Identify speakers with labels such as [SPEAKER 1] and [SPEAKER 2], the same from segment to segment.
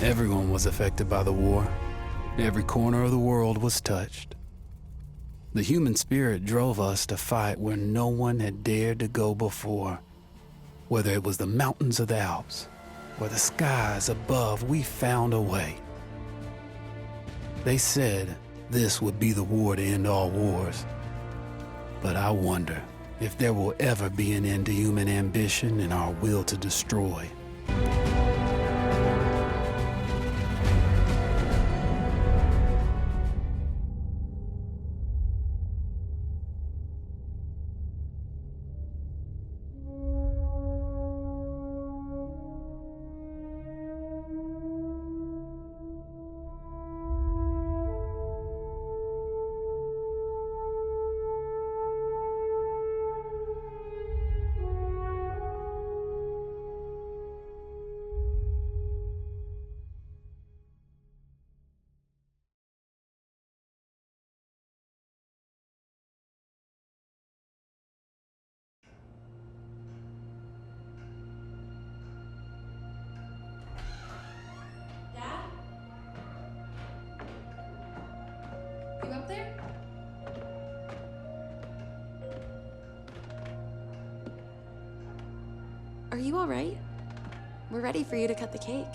[SPEAKER 1] Everyone was affected by the war. Every corner of the world was touched. The human spirit drove us to fight where no one had dared to go before. Whether it was the mountains of the Alps or the skies above, we found a way. They said this would be the war to end all wars. But I wonder if there will ever be an end to human ambition and our will to destroy.
[SPEAKER 2] You up there?
[SPEAKER 3] Are you all right? We're ready for you to cut the cake.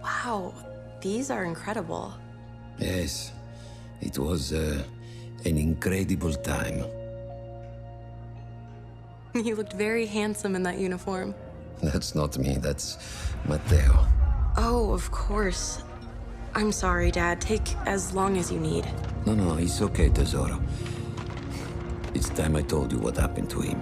[SPEAKER 3] Wow, these are incredible.
[SPEAKER 4] Yes, it was an incredible time.
[SPEAKER 3] You looked very handsome in that uniform.
[SPEAKER 4] That's not me, that's Matteo.
[SPEAKER 3] Oh, of course. I'm sorry, Dad. Take as long as you need.
[SPEAKER 4] No, it's okay, Tesoro. It's time I told you what happened to him.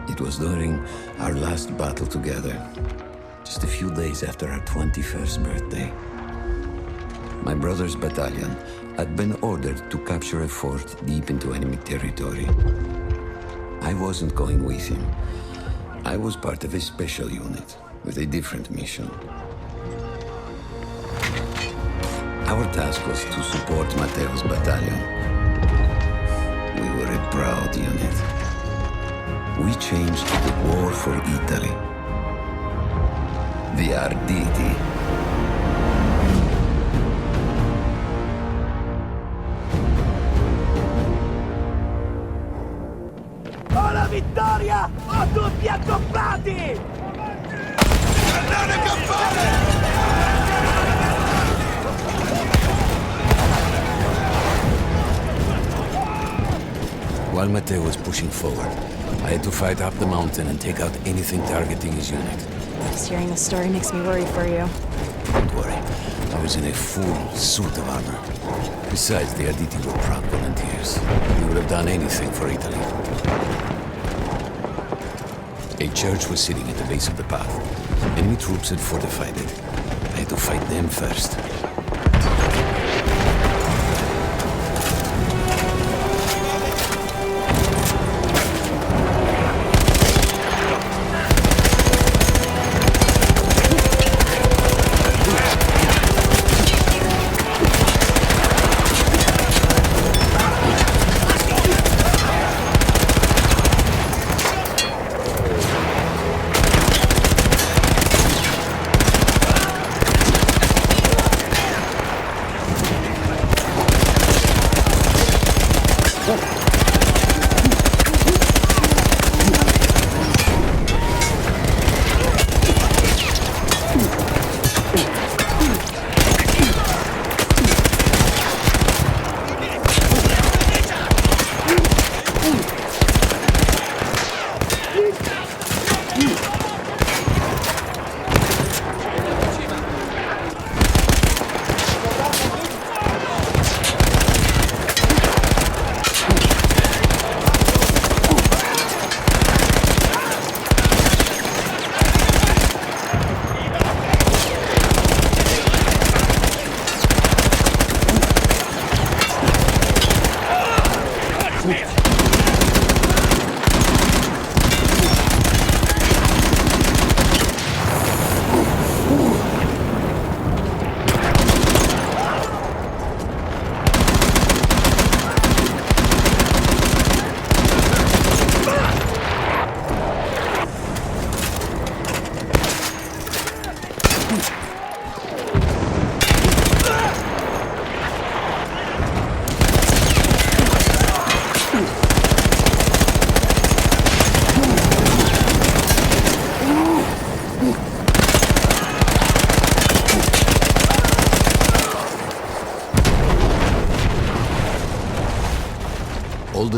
[SPEAKER 4] It was during our last battle together, just a few days after our 21st birthday. My brother's battalion had been ordered to capture a fort deep into enemy territory. I wasn't going with him. I was part of a special unit with a different mission. Our task was to support Matteo's battalion. We were a proud unit. We changed the war for Italy. The Arditi.
[SPEAKER 5] Ho la vittoria! Ho tutti accoppiati!
[SPEAKER 6] Cannone campane!
[SPEAKER 4] While Matteo was pushing forward, I had to fight up the mountain and take out anything targeting his unit.
[SPEAKER 3] Just hearing the story makes me worry for you.
[SPEAKER 4] Don't worry, I was in a full suit of armor. Besides, the Arditi were proud volunteers. They would have done anything for Italy. A church was sitting at the base of the path. Enemy troops had fortified it. I had to fight them first.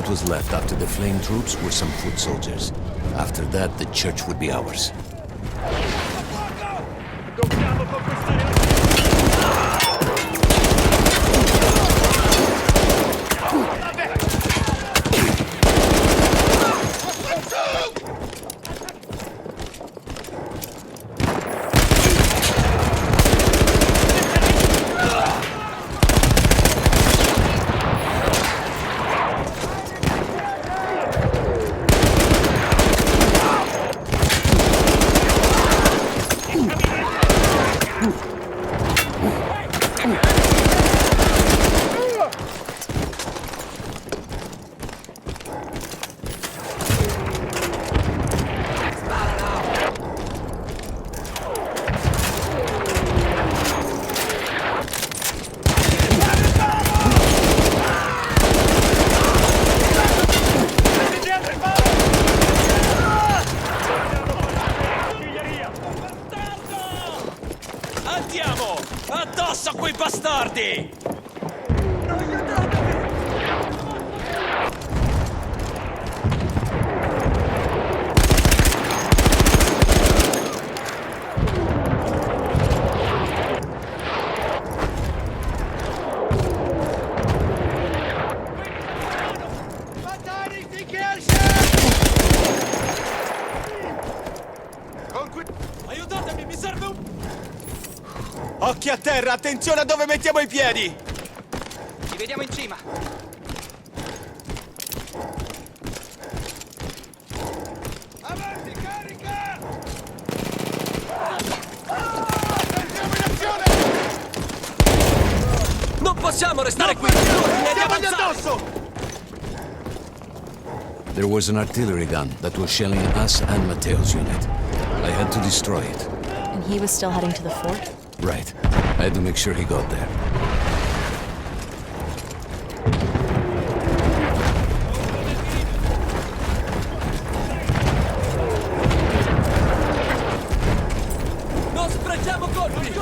[SPEAKER 4] that was left after the flame troops were some foot soldiers. After that, the church would be ours.
[SPEAKER 5] Dobbiamo conquistare la
[SPEAKER 7] Andiamo! Addosso a quei bastardi! Aiutatemi, mi serve un...
[SPEAKER 6] Occhi a terra, attenzione a dove mettiamo i piedi!
[SPEAKER 7] Ci vediamo in cima!
[SPEAKER 6] Avanti, carica! Entriamo in azione!
[SPEAKER 7] Non possiamo restare qui!
[SPEAKER 6] Andiamogli addosso!
[SPEAKER 4] There was an artillery gun that was shelling us and Matteo's unit. I had to destroy it.
[SPEAKER 8] And he was still heading to the fort?
[SPEAKER 4] Right. I had to make sure he got there.
[SPEAKER 7] Non sprechiamo colpi!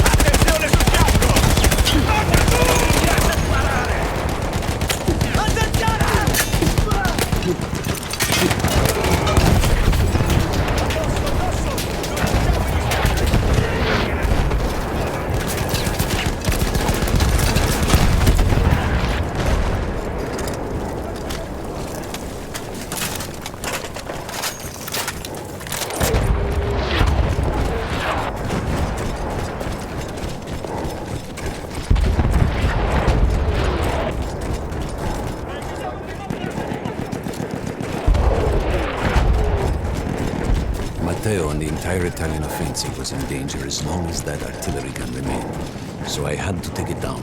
[SPEAKER 6] Attenzione sul fianco!
[SPEAKER 4] Matteo and the entire Italian offensive was in danger as long as that artillery gun remained. So I had to take it down.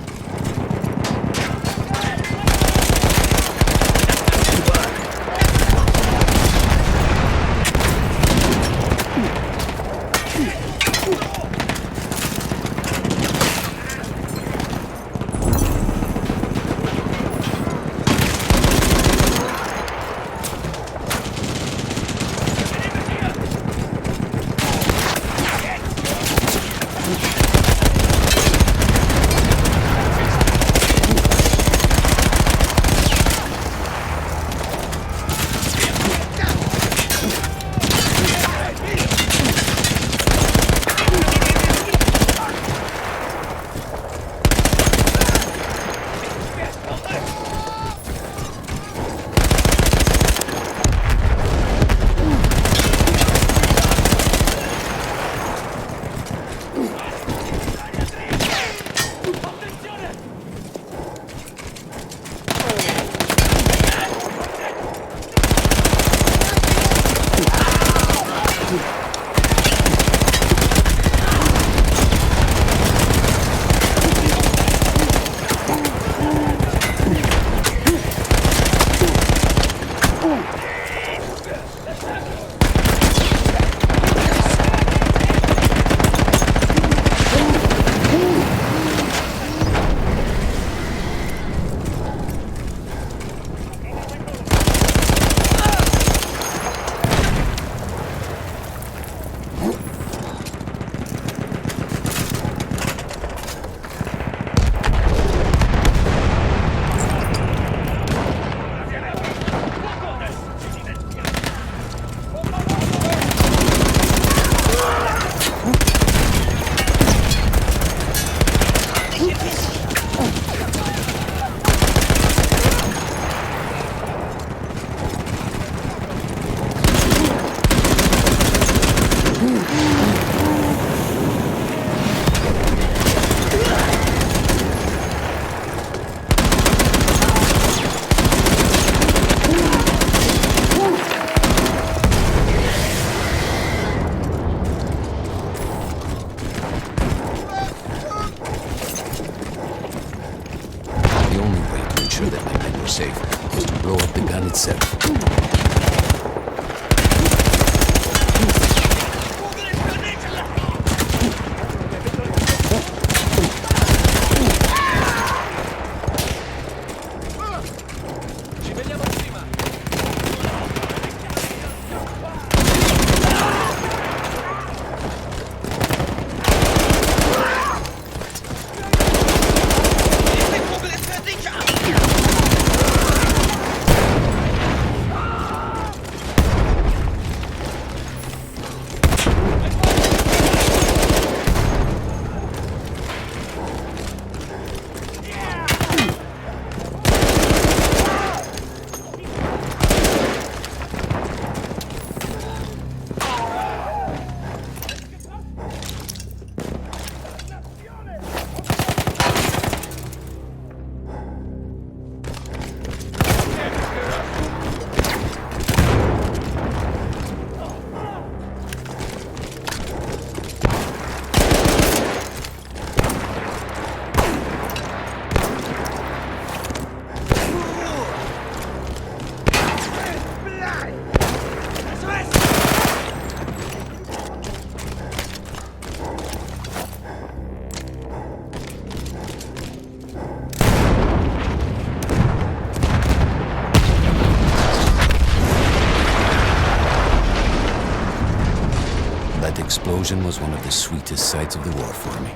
[SPEAKER 4] Explosion was one of the sweetest sights of the war for me.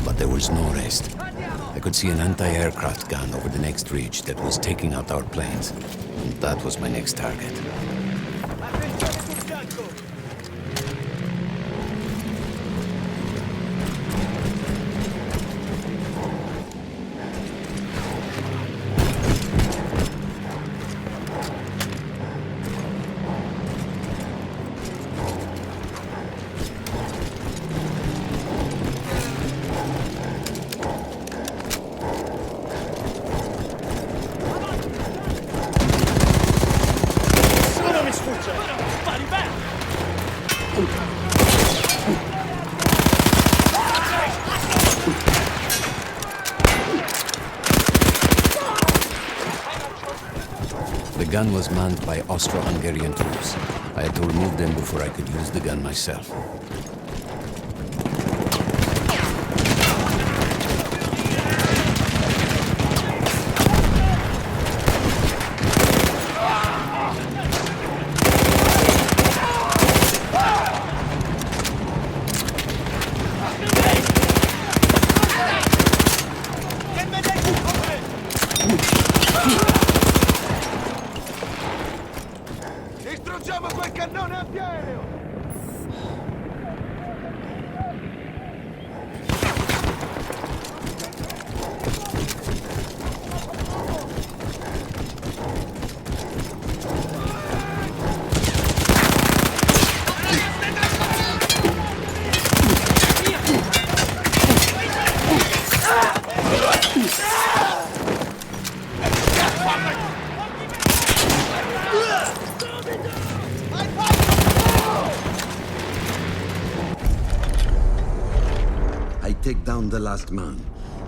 [SPEAKER 4] But there was no rest. I could see an anti-aircraft gun over the next ridge that was taking out our planes. And that was my next target. The gun was manned by Austro-Hungarian troops. I had to remove them before I could use the gun myself.
[SPEAKER 5] Distruggiamo quel cannone antiaereo!
[SPEAKER 4] Take down the last man,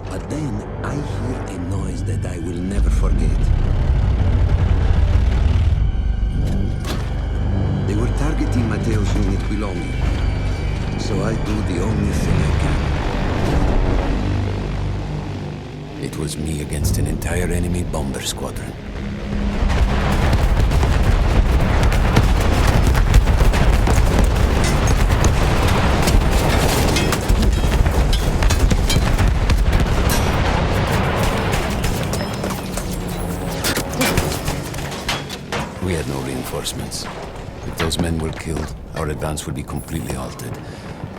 [SPEAKER 4] but then I hear a noise that I will never forget. They were targeting Matteo's unit below me, so I do the only thing I can. It was me against an entire enemy bomber squadron. We had no reinforcements. If those men were killed, our advance would be completely halted,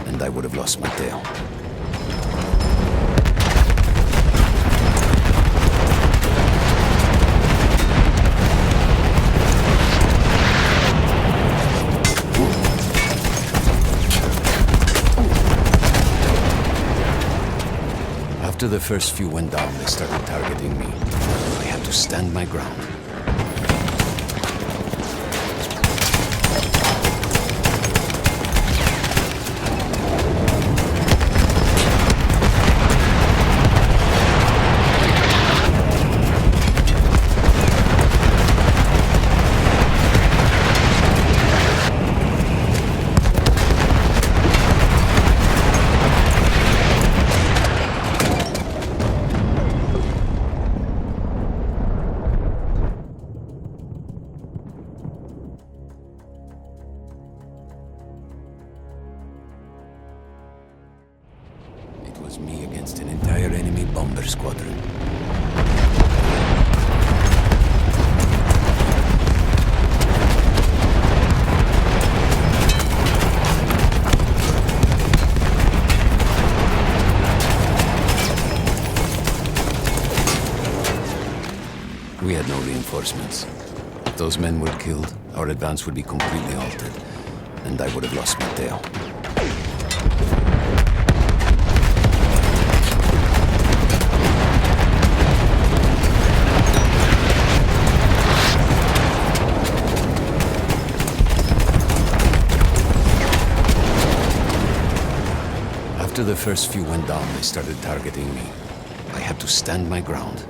[SPEAKER 4] and I would have lost Matteo. After the first few went down, they started targeting me. I had to stand my ground. It was me against an entire enemy bomber squadron. We had no reinforcements. If those men were killed, our advance would be completely halted, and I would have lost Matteo. After the first few went down, they started targeting me. I had to stand my ground.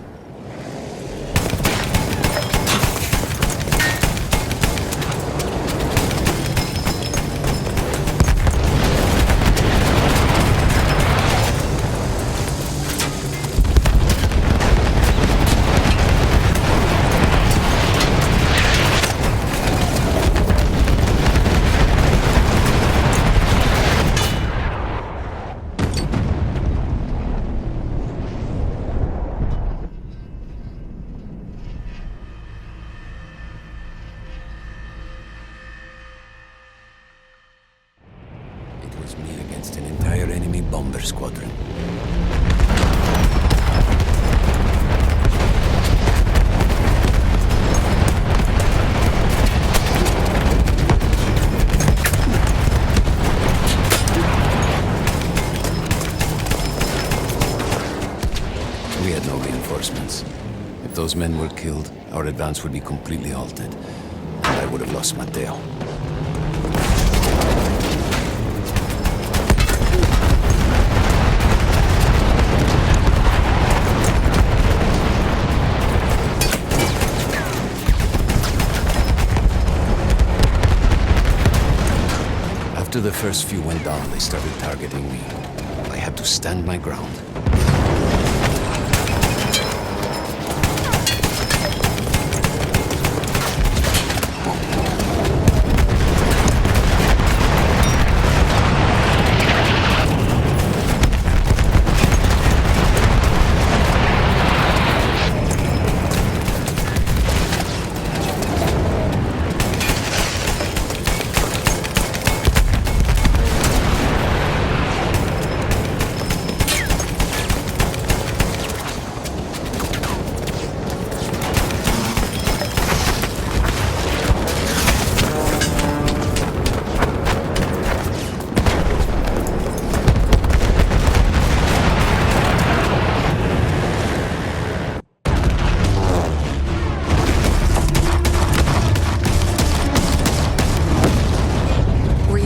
[SPEAKER 4] It was me against an entire enemy bomber squadron. We had no reinforcements. If those men were killed, our advance would be completely halted, and I would have lost Matteo. After the first few went down, they started targeting me. I had to stand my ground.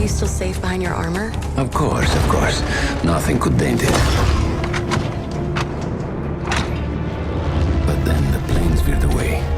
[SPEAKER 3] Still safe behind your armor?
[SPEAKER 4] Of course. Nothing could dent it. But then the planes veered away.